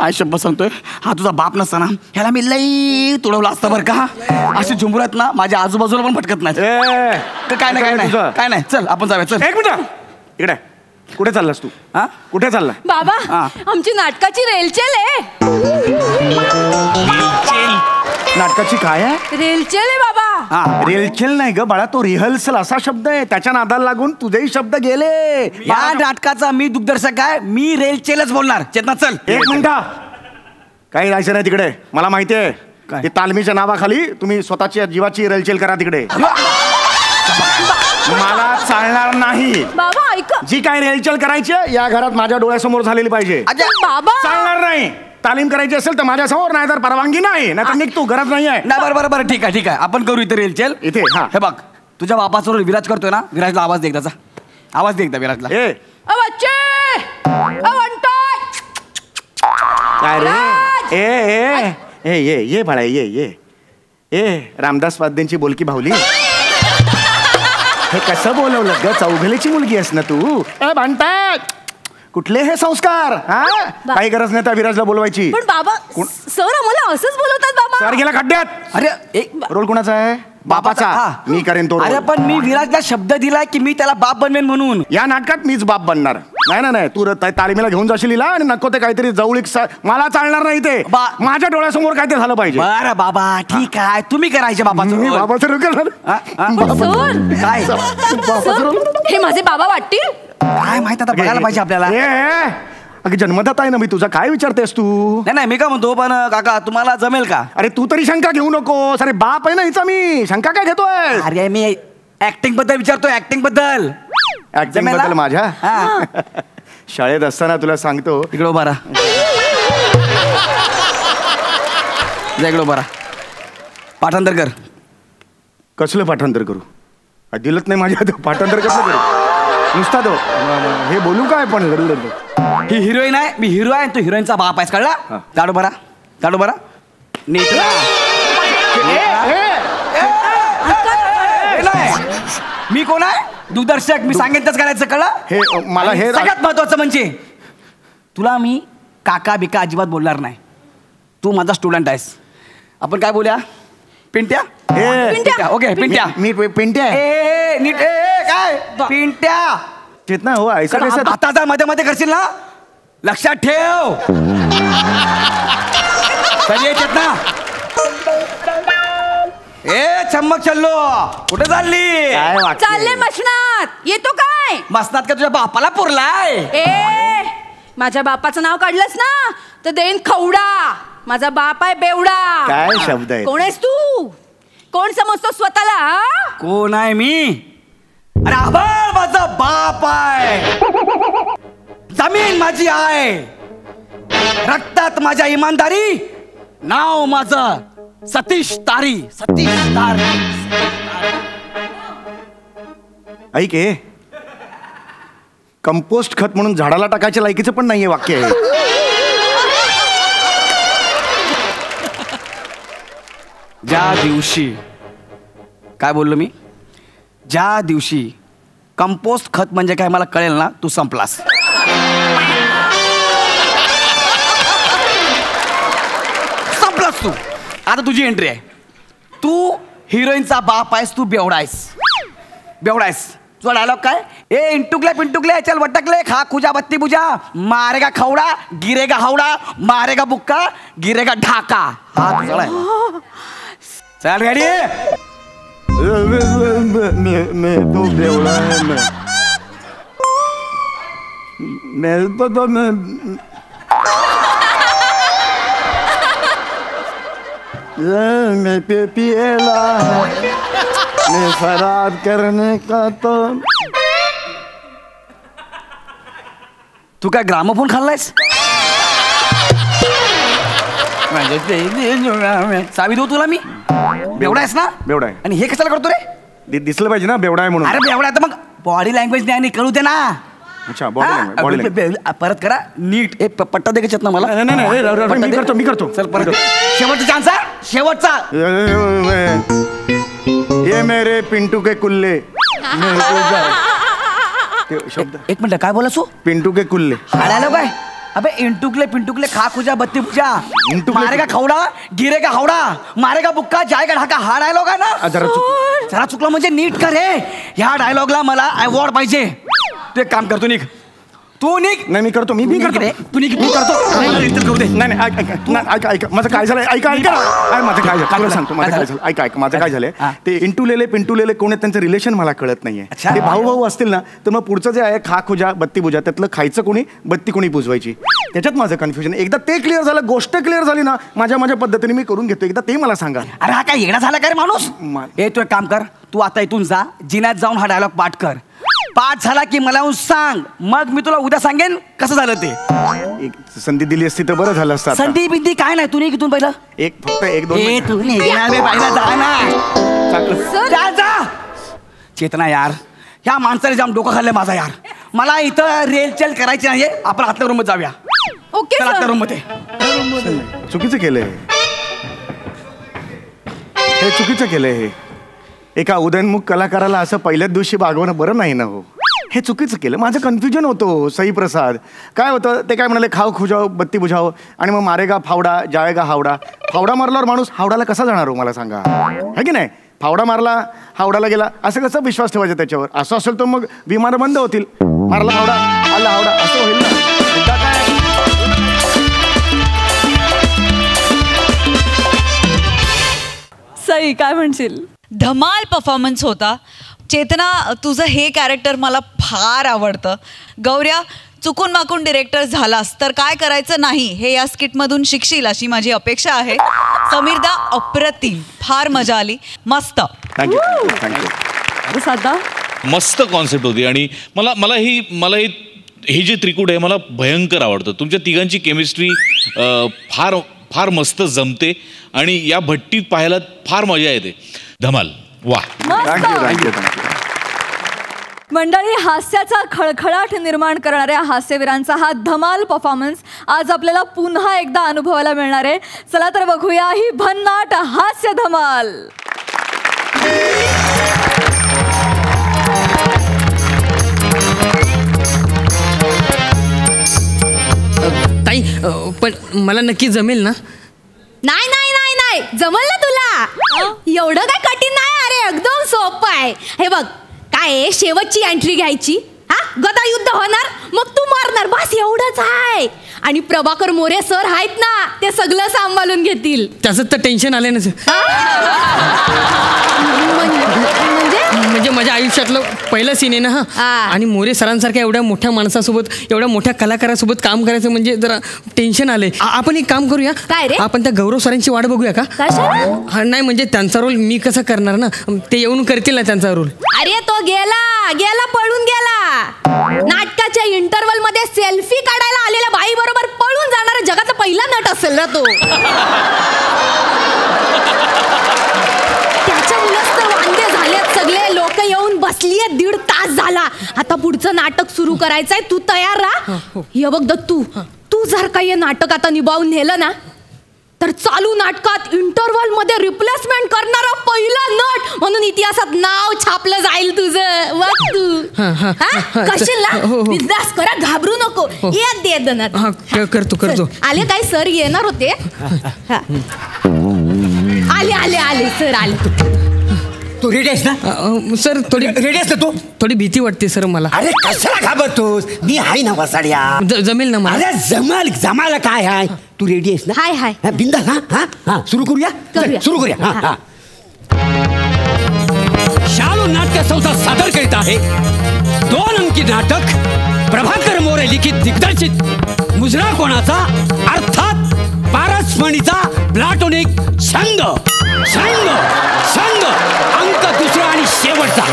Speaker 4: आय शब्द सांगतोय, हा तुझा बाप नसता ना, ह्याला मी लई तुडवलं असतं बरं का. असे झुंबुरात ना माझ्या आजूबाजूला पण भटकत नाही. काय नाही. चल आपण जाऊया. चल
Speaker 7: एक मिनिट इकडे. कुठे चाललास तू? कुठे चालला?
Speaker 1: बाबा आमची नाटकाची रेलचेल आहे.
Speaker 7: नाटकाची काय आहे?
Speaker 1: रेलचेल आहे बाबा.
Speaker 7: रेलचेल नाही ग बाळा, तो रिहर्सल असा शब्द आहे. त्याच्या नादाला लागून तुझेही शब्द गेले.
Speaker 4: या नाटकाचा मी दिग्दर्शक आहे, मी रेलचेलच बोलणार. चेतना चल.
Speaker 7: एक मिनिट. काही जायचं नाही तिकडे. मला माहिती आहे तालमीच्या नावाखाली तुम्ही स्वतःची जीवाची रेलचेल करा तिकडे. मला चालणार नाही
Speaker 1: बाबा. ऐका,
Speaker 7: जी काय रेलचेल करायची या घरात माझ्या डोळ्यासमोर झालेली पाहिजे.
Speaker 1: बाबा
Speaker 7: चालणार नाही. तालीम करायची असेल तर माझ्यासमोर, नाही तर परवानगी नाही, नाही तर निघ तू, गरज नाही आहे.
Speaker 8: नाही बरं बरं बरं ठीक आहे ठीक आहे, आपण करू इथे रेलचेल
Speaker 7: इथे. हा
Speaker 8: हे बघ, तुझ्या बापासमोर विराज करतोय ना, विराजला आवाज दे एकदाचा, आवाज दे एकदा विराजला.
Speaker 7: ए काय रे, ए ये बाळा, ये रामदास वाद्यांची बोलकी भावली. हे कसं बोलवलं ग, चौघलेची मुलगी आहेस ना तू. ए भांडतात कुठले हे संस्कार, हा काही गरज नाही त्या विराजला बोलवायची.
Speaker 5: पण बाबा सर आम्हाला असंच बोलवतात बाबा.
Speaker 7: सर गेला खड्ड्यात.
Speaker 8: अरे एक
Speaker 7: रोल कोणाचा आहे? बापाचा.
Speaker 8: हा.
Speaker 7: मी करेन तो
Speaker 8: अरे
Speaker 7: रोल.
Speaker 8: पण मी विराजला शब्द दिलाय की मी त्याला बाप बनवेन म्हणून.
Speaker 7: या नाटकात मीच बाप बनणार. नाही तू तालीमीला घेऊन जाशील हिला आणि नको ते काहीतरी जवळीक मला चालणार नाही ते. माझ्या डोळ्यासमोर काय ते झालं पाहिजे.
Speaker 8: बरं बाबा ठीक आहे, तुम्ही करायचे बाबाचं
Speaker 7: मी
Speaker 8: रोल.
Speaker 7: बाबाचं रोल करणार.
Speaker 5: सर
Speaker 8: काय
Speaker 7: बाबाचं रोल.
Speaker 5: हे माझे बाबा वाटतील.
Speaker 8: काय माहित आता बघायला पाहिजे आपल्याला.
Speaker 7: अगं जन्मदाता आहे ना मी तुझा, काय विचारतेस तू?
Speaker 8: नाही मी काय म्हणतो, पण काका तुम्हाला जमेल का?
Speaker 7: अरे तू तरी शंका घेऊ नको. अरे बाप आहे ना हिचा, मी शंका काय घेतोय?
Speaker 8: अरे मी ऍक्टिंग बद्दल विचारतोय, ऍक्टिंग बद्दल.
Speaker 7: ऍक्टिंग बद्दल माझ्या शाळेत असताना तुला सांगतो.
Speaker 8: इकडं उभा राहा, इकडं उभा राहा. पाठांतर कर.
Speaker 7: कसलं पाठांतर करू? दिलत नाही माझ्या हातात, पाठांतर कसलं करू? नुसता तो हे बोलू काय पण.
Speaker 8: ही हिरोईन आहे, मी हिरो आहे, तू हिरोईनचा बाप आहेस, कळला? जाडू बरा नीट मी कोण आहे? दूरदर्शक. मी सांगेन तेच करायचं, कळलं?
Speaker 7: हे मला हे
Speaker 8: सगळ्यात महत्वाचं म्हणजे तुला मी काका बिका अजिबात बोलणार नाही. तू माझा स्टुडंट आहेस. आपण काय बोलूया? पिंट्या. ओके पिंट्या.
Speaker 7: मी पिंट्या
Speaker 8: ए नीट काय पिंट्या
Speaker 7: चेतना हो ऐसा कैसा.
Speaker 8: आता जर मध्ये मध्ये करशील ना, लक्षात ठेव. चल ये चेतना. ए चम्मक चल्लो, कुठे चालली?
Speaker 5: चालले मशनात. येतो काय?
Speaker 8: मसनात का तुझ्या बापाला पुरलाय?
Speaker 5: ए माझ्या बापाचं नाव काढलंस ना तर देईन खवडा. माझा बाप आहे बेवडा.
Speaker 7: काय शब्द आहे?
Speaker 5: कोण आहेस तू? कोण समजतो स्वतःला? हा?
Speaker 8: कोण आहे मी? अरे आभाळ माझा बाप आहे, जमीन माझी आहे, रक्तात माझ्या इमानदारी, नाव माझं सतीश तारी. सतीश तारी.
Speaker 7: ऐक हे कंपोस्ट खत म्हणून झाडाला टाकायच्या लायकीचं पण नाहीये वाक्य आहे.
Speaker 8: ज्या दिवशी काय बोललो मी, ज्या दिवशी कंपोस्ट खत म्हणजे काय मला कळेल ना, तू संपलास. संपलास तू. आता तुझी एंट्री आहे. तू हिरोईनचा बाप आहेस, तू बेवडा आहेस. तुझा डायलॉग काय? ए इंटुकले पिंटुकले चल वटकले, खा खुजा बत्ती बुजा, मारेगा खवडा गिरेगा हावडा, मारेगा बुक्का गिरेगा ढाका. हा तुझा आहे. चल गाडी.
Speaker 7: मैं तो बेवड़ा है. मैं तो मैं पिएला है, मैं फरार करने का तो.
Speaker 8: तू काय ग्रामोफोन खाल्लायस? सावी देऊ तुला मी? बेवडा आहेस ना?
Speaker 7: बेवडा आहे.
Speaker 8: आणि हे कशाला करतो रे?
Speaker 7: दिसलं पाहिजे ना बेवडा आहे म्हणून.
Speaker 8: अरे बेवडा तर मग बॉडी लँग्वेज नाही कळू दे ना.
Speaker 7: अच्छा बॉडी लँग्वेज
Speaker 8: परत करा नीट. पट्टा दे ना मला.
Speaker 7: नाही मी करतो.
Speaker 8: चल परत शेवटचा चान्स आहे, शेवटचा.
Speaker 7: ये मेरे पिंटू के कुल्ले. शब्द
Speaker 8: एक मिनिट काय बोला सो?
Speaker 7: पिंटू के कुल्ले.
Speaker 8: हाडायला काय? अबे इंटुकले पिंटुकले खा खुजा बत्ती पूजा, मारेगा खवडा गिरेगा हावडा, मारेगा बुक्का जायगा ढाका. हा डायलॉग आहे ना? जरा चुकला म्हणजे नीट कर रे. ह्या डायलॉगला मला अवॉर्ड पाहिजे. तू एक काम करतो, निघ. तू निघ.
Speaker 7: नाही मी करतो. मी करतो.
Speaker 8: तू निघ. मी करतो.
Speaker 7: नाही ऐका माझं काय झालंय. ऐका माझं काय झालं तुला सांगतो. माझं काय झालं ऐका माझं काय झालंय. ते इंटुलेले पिंटुलेले कोण आहेत त्यांचं रिलेशन मला कळत नाहीये. ते भाऊ असतील ना तर मग पुढचं जे आहे खा खुजा बत्ती बुजा त्यातलं खायचं कोणी बत्ती कोणी बुजवायची, त्याच्यात माझं कन्फ्युजन. एकदा ते क्लिअर झालं, गोष्ट क्लिअर झाली ना माझ्या पद्धतीने मी करून घेतो. एकदा ते मला सांगा.
Speaker 8: अरे हा काय येणा झाला का रे माणूस? तू एक काम कर, तू आता इथून जा, जिन्यात जाऊन हा डायलॉग पाठ कर. पाठ झाला की मला येऊन सांग, मग मी तुला उद्या सांगेन कसं झालं ते.
Speaker 7: एक संधी दिली असती तर बरं झालं असतं आता.
Speaker 8: संधी बिंदी काय नाही, तू नाही इथून पहिलं.
Speaker 7: फक्त एक दोन मिनिटं.
Speaker 8: तू निघणार बे बाईला, जा ना.
Speaker 7: चांगलं.
Speaker 8: जा जा. चेतना यार, ह्या माणसाने जाम डोकं खाल्लंय माझा यार. मला इथं रेलचेल करायची नाहीये, आपण आतल्या रूम मध्ये जाऊया.
Speaker 1: ओके
Speaker 8: चल, आतल्या रूम मध्ये.
Speaker 7: चुकीचं केलंय हे, चुकीचं केलंय हे. एका उदयनमुख कलाकाराला असं पहिल्याच दिवशी वागवणं बरं नाही ना हो. हे चुकीचं केलं. माझं कन्फ्युजन होतं. सई प्रसाद काय होतं ते काय म्हणाले, खाव खुजाव बत्ती बुझाव आणि मग मारेगा फावडा जायगा हावडा. फावडा मारल्यावर माणूस हावडाला कसा जाणार हो मला सांगा, है की नाही. फावडा मारला हावडाला गेला, असं कसं विश्वास ठेवायचा त्याच्यावर. असं असेल तर मग विमानं बंद होतील. मारला हावडा आला हावडा असं होईल ना. मुद्दा काय
Speaker 1: सई काय म्हणशील?
Speaker 9: धमाल परफॉर्मन्स होता. चेतना, तुझं हे कॅरेक्टर मला फार आवडतं. गौऱ्या, चुकून माकून डिरेक्टर झालास तर काय करायचं नाही हे या स्किटमधून शिकशील अशी माझी अपेक्षा आहे. समीरदा, अप्रतिम, फार मजा आली, मस्त.
Speaker 7: Thank you thank you.
Speaker 1: साधा
Speaker 6: मस्त कॉन्सेप्ट होती आणि मला हे जे त्रिकूट आहे मला भयंकर आवडतं. तुमच्या तिघांची केमिस्ट्री फार फार मस्त जमते आणि या भट्टीत पाहायला फार मजा येते. धमाल, वा.
Speaker 7: Thank you thank you thank you.
Speaker 1: मंडळी, हास्याचा खळखळाट निर्माण करणाऱ्या हास्यवीरांचा हा धमाल परफॉर्मन्स आज आपल्याला पुन्हा एकदा अनुभवायला मिळणार आहे. चला तर बघूया ही भन्नाट हास्य धमाल.
Speaker 10: ताई, पण मला नक्की जमेल ना?
Speaker 5: नाही नाही नाही नाही, जमल ना तुला. एवढं काय कठीण नाही. अरे एकदम सोपं आहे. हे बघ, काय आहे, शेवटची एंट्री घ्यायची, हा गदा युद्ध होणार, मग तू मारणार, बस एवढंच आहे. आणि प्रभाकर मोरे सर आहेत ना, ते सगळं सांभाळून घेतील.
Speaker 10: त्याचं तर टेन्शन आलं ना. म्हणजे माझ्या आयुष्यातलं पहिलं सीन आहे ना हा. आणि मोरे सरांसारख्या एवढ्या मोठ्या माणसासोबत, एवढ्या मोठ्या कलाकारासोबत काम करायचं म्हणजे जरा टेन्शन आलंय. आपण एक काम करूया.
Speaker 5: काय रे?
Speaker 10: आपण त्या गौरव सरांची वाट बघूया का?
Speaker 5: कशाला?
Speaker 10: नाही म्हणजे त्यांचा रोल मी कसं करणार ना, ते येऊन करतील ना त्यांचा रोल.
Speaker 5: अरे तो गेला पळून गेला. नाटकाच्या इंटरवल मध्ये सेल्फी काढायला आलेल्या बाई बरोबर पळून जाणारा जगाचा पहिला नट असेल ना तो. त्याच्या मुलाच तर वांदे झालेत सगळे. लोक येऊन बसलीये, 1.5 तास झाला. आता पुढचं नाटक सुरू करायचंय, तू तयार राहा. हे बघ दत्तू, तू जर काही हे नाटक आता निभावून नेलं ना, तर चालू नाटकात इंटरवल मध्ये रिप्लेसमेंट करणारा पहिला नट म्हणून इतिहासात नाव छापलं जाईल तुझं. बघ तू कशाला बिंदास करा, घाबरू नको. एक दे दनात.
Speaker 10: करतो.
Speaker 5: आले काय सर येणार होते. आले आले आले सर आले.
Speaker 8: तू रेडी आहेस ना
Speaker 10: सर? थोडी
Speaker 8: रेडी आहेस ना तू?
Speaker 10: थोडी भीती वाटते सर मला.
Speaker 8: अरे कशाला घाबरतोस, मी आहे ना वसाड्या.
Speaker 10: जमेल ना मला?
Speaker 8: अरे जमायला काय आहे. तू रेडी आहेस ना?
Speaker 5: हाय हाय.
Speaker 8: बिंदास. हा सुरू करूया. सुरू करूया. हा. शालू नाट्य संस्था सादर करीत आहे 2 अंकी नाटक, प्रभाकर मोरे लिखित दिग्दर्शित मुजरा कोणाचा, अर्थात पारसमणीचा प्लाटोनिक संघ. अंक 2 आणि शेवटचा.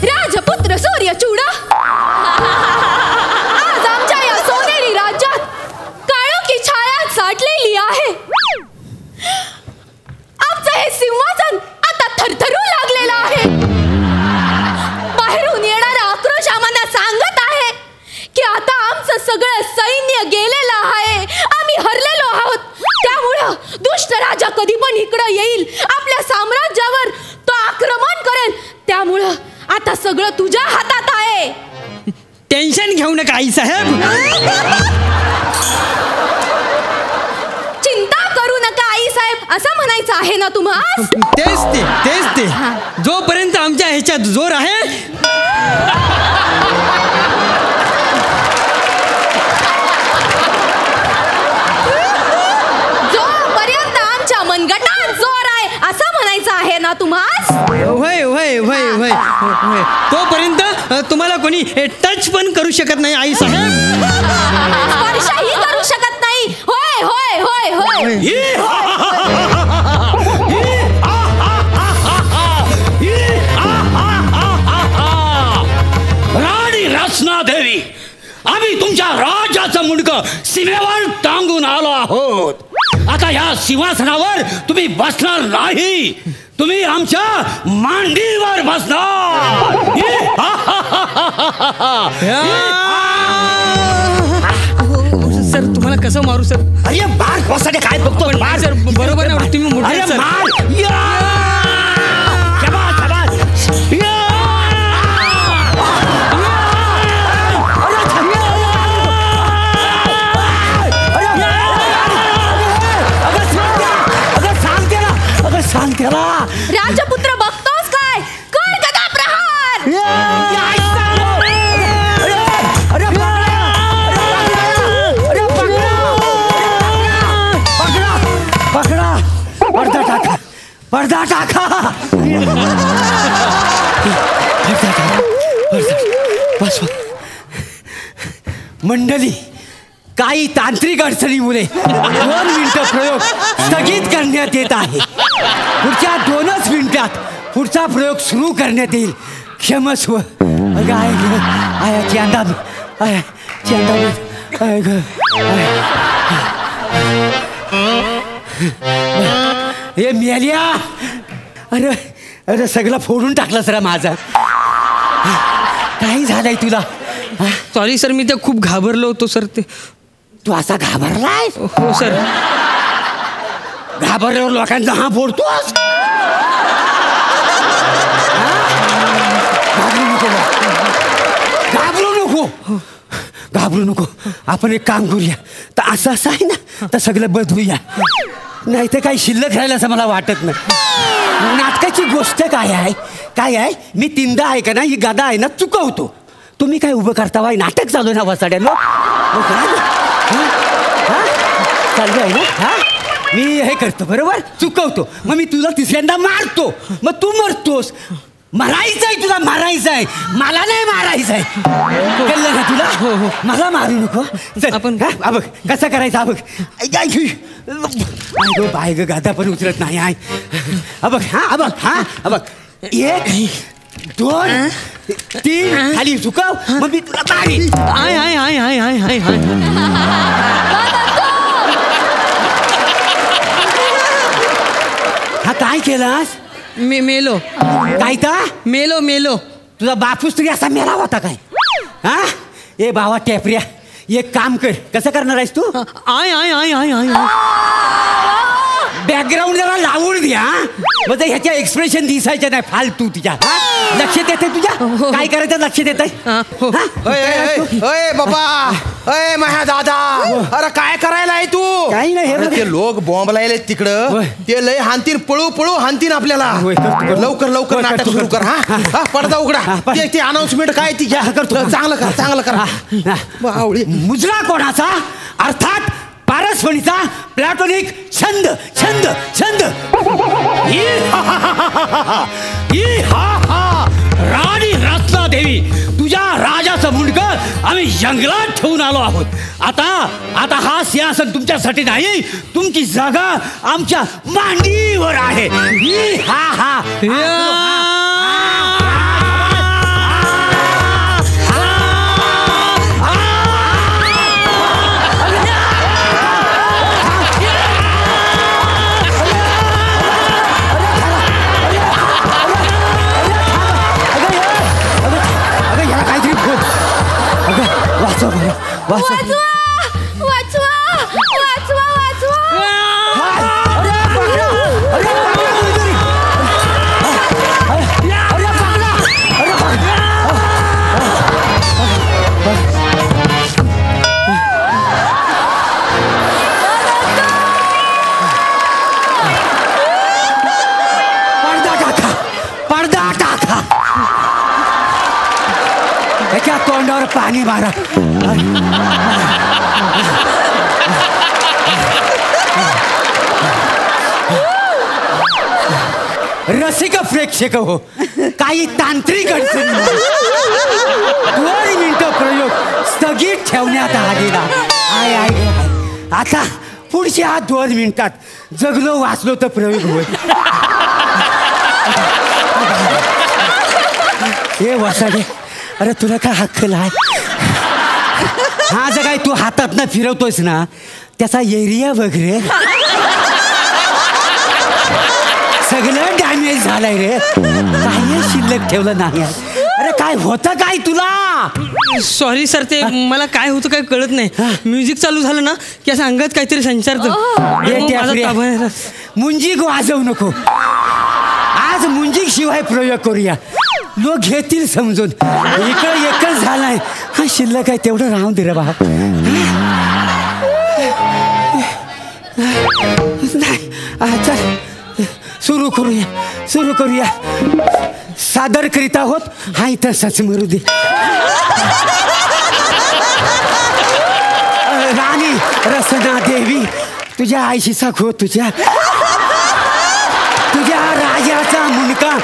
Speaker 5: राजपुत्र सूर्यचूडा, आज आमच्या या सोनेरी राज्यात काळोखी छाया साठलेली आहे. आमचं हे सिंहासन आता थरथरू लागलेलं आहे. बाहेरून येणारा आक्रोश आम्हाला सांगत आहे की आता आमचं सगळं सैन्य गेलेलं आहे, आम्ही हरलेलो आहोत. त्यामुळं दुष्ट राजा कधी पण इकडं येईल, आपल्या साम्राज्यावर तो आक्रमण करेल. त्यामुळं आता सगळं तुझ्या हातात आहे.
Speaker 10: टेन्शन घेऊ नका आई साहेब.
Speaker 5: चिंता करू नका आई साहेब, असं म्हणायचं आहे ना तुम्हाला?
Speaker 10: तेच ते. जोपर्यंत आमच्या ह्याच्यात जोर आहे,
Speaker 5: जोपर्यंत आमच्या मनगटात जोर आहे, असं म्हणायचं आहे ना तुम्हाला?
Speaker 10: होय. तोपर्यंत तुम्हाला कोणी टच पण करू शकत नाही आई साहेब.
Speaker 5: स्पर्शही करू शकत नाही. होय.
Speaker 11: मुंडकं सीमेवर टांगून आलो आहोत. आता ह्या सिंहासनावर तुम्ही बसणार नाही, तुम्ही आमच्या मांडीवर बसणार.
Speaker 10: सर तुम्हाला कसं मारू सर?
Speaker 11: अरे मार बसाटे काय बघतो मार
Speaker 10: सर बरोबर ना तुम्ही मोठे
Speaker 11: अरे
Speaker 10: सर.
Speaker 11: मार
Speaker 5: राजपुत्र बघतोस काय? कर गदा प्रहार.
Speaker 11: पडदा टाका. मंडळी, काही तांत्रिक अडचणीमुळे 2 मिनिटं प्रयोग स्थगित करण्यात येत आहे. पुढच्या 2च मिनिटात पुढचा प्रयोग सुरू करण्यात येईल. क्षमस्व. हे मेल्या. अरे अरे सगळं फोडून टाकलं सर माझा. काही झालंय तुला?
Speaker 10: सॉरी सर, मी ते खूप घाबरलो होतो सर. ते
Speaker 11: तू असा घाबरलाय?
Speaker 10: हो सर.
Speaker 11: घाबरल्यावर लोकांचा हा फोडतोस? घाबरू नको, घाबरू नको. आपण एक काम करूया. तर असं असं आहे ना, तर सगळं बदलूया. नाही तर काही शिल्लक राहिलं असं मला वाटत नाही. नाटकाची गोष्ट काय आहे? काय आहे, मी 3दा आहे का ना, ही गदा आहे ना चुकवतो. तुम्ही काय उभं करता बाई? नाटक चालू आहे ना वसाड्यानं. चालू आहे ना. हा, मी हे करतो बरोबर, चुकवतो. मग मी तुला 3ऱ्यांदा मारतो, मग तू मरतोस. मारायचं आहे तुला, मारायचं आहे, मला नाही मारायचं आहे. कळलं ना तुला?
Speaker 10: हो हो.
Speaker 11: मला मारू नको. आपण बघ कसं करायचं. बघ बाय ग, गादा पण उचलत नाही आहे. बघ हा बघ, हा बघ, 1 2 3 खाली झुकाव, मग मी तुला मारीन.
Speaker 10: आय आय आय आय आय आय आय.
Speaker 11: हा काय केलास?
Speaker 10: मी मेलो.
Speaker 11: काय तर
Speaker 10: मेलो मेलो.
Speaker 11: तुझा बापूस तरी असा मेला होता काय? हा, ए भावा टेपऱ्या, एक काम कर. कसं करणार आहेस तू?
Speaker 10: आय आय आय आय आय.
Speaker 11: बॅकग्राऊंड जरा लावून द्या, मग ह्याच्या एक्सप्रेशन दिसायचे नाही फालतू तुझ्या. लक्षात येते तुझ्या काय करायचं? लक्षात येत
Speaker 12: आहे बाबा. अय माझ्या दादा, अरे काय करायला आहे तू?
Speaker 11: काही नाही.
Speaker 12: अरे ते लोक बॉम्ब लायले तिकडं, ते लय हानतीन, पळू पळू हानतीन आपल्याला. लवकर लवकर नाटक सुरू कर. हा, पडदा उघडा. ते अनाउन्समेंट काय ती करतो. चांगलं कर, चांगलं कर.
Speaker 11: मुजरा कोणाचा? अर्थात पारसमणीचा प्लॅटोनिक छंद. छंद छंद. राणी रत्नादेवी, तुझ्या राजाचं मुंडकं आम्ही जंगलात ठेवून आलो आहोत. आता हा सिंहासन तुमच्यासाठी नाही, तुमची जागा आमच्या मांडीवर आहे.
Speaker 5: वाचवा वाचवा वाचवा
Speaker 11: पडदा टाका. त्याच्या तोंडावर पाणी मारा. रसिक प्रेक्षक हो, काही तांत्रिक अडचणी 2 मिनिटं प्रयोग स्थगित ठेवण्यात आलेला आहे. आता पुढच्या 2 मिनिटात जगलो वाचलो तर प्रयोग होईल. हे वसाडे, अरे तुला काय हक्क आहे? हा जो काय तू हातातनं फिरवतोयस ना त्याचा एरिया वगैरे सगळं डॅमेज झालंय रे. काही शिल्लक ठेवलं नाही. अरे काय होतं काय तुला?
Speaker 10: सॉरी सर, ते मला काय होतं काय कळत नाही. म्युझिक चालू झालं ना की असं अंगात काहीतरी संचारतं.
Speaker 11: मुंजीक वाजवू नको. आज मुंजीक शिवाय प्रयोग करूया. लोक घेतील समजून. इकडं एकच झालाय. हा शिल्लक आहे तेवढं राहून दे रे बाबा. चल सुरू करूया. सादर करीत आहोत. हा इथं सच मरू दे. राणी रसना देवी तुझ्या आईशी सखो तुझ्या राजाचा मुनका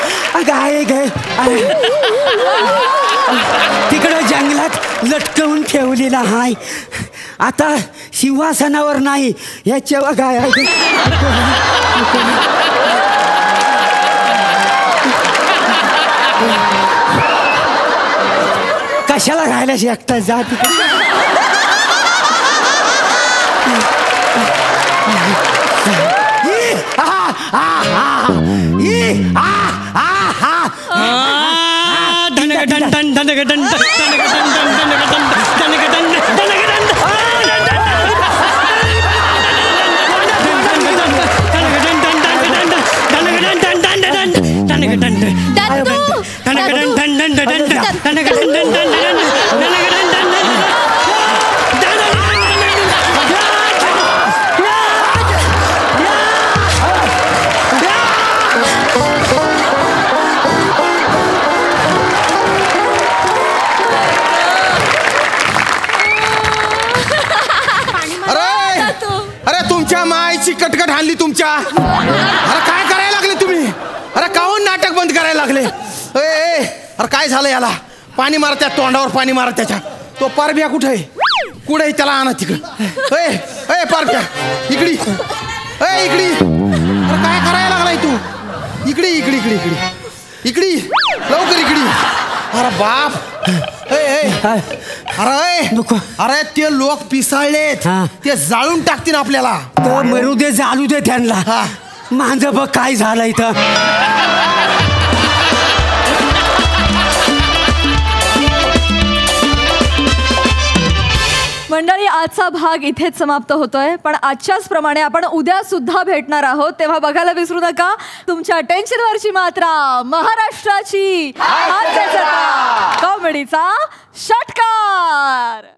Speaker 11: गाय गे तिकडं जंगलात लटकवून ठेवलेला हाय. आता सिंहासनावर नाही याच्या गाय कशाला राहायला एकटा जा तिकडे.
Speaker 12: कटकट हाणली तुमच्या. अरे काय करायला लागले तुम्ही? अरे काहून नाटक बंद करायला लागले? अरे काय झालं याला? पाणी मारा त्या तोंडावर, पाणी मारा त्याच्या. तो पारब्या कुठे आहे? कुठे त्याला आणा तिकडं. ए पारब्या इकडी. इकडी. अरे काय करायला लागलाय तू? इकडी लवकर इकडी. अरे बाप. अरे ते लोक पिसाळलेत. ते जाळून टाकतील आपल्याला.
Speaker 11: तर मरू दे, जाळू दे त्यांना. माझं बघ काय झालं इथं.
Speaker 1: मंडळी, आजचा भाग इथेच समाप्त होतोय. पण आजच्याच प्रमाणे आपण उद्या सुद्धा भेटणार आहोत. तेव्हा बघायला विसरू नका तुमच्या टेन्शनवरची मात्रा, महाराष्ट्राची कॉमेडीचा षटकार.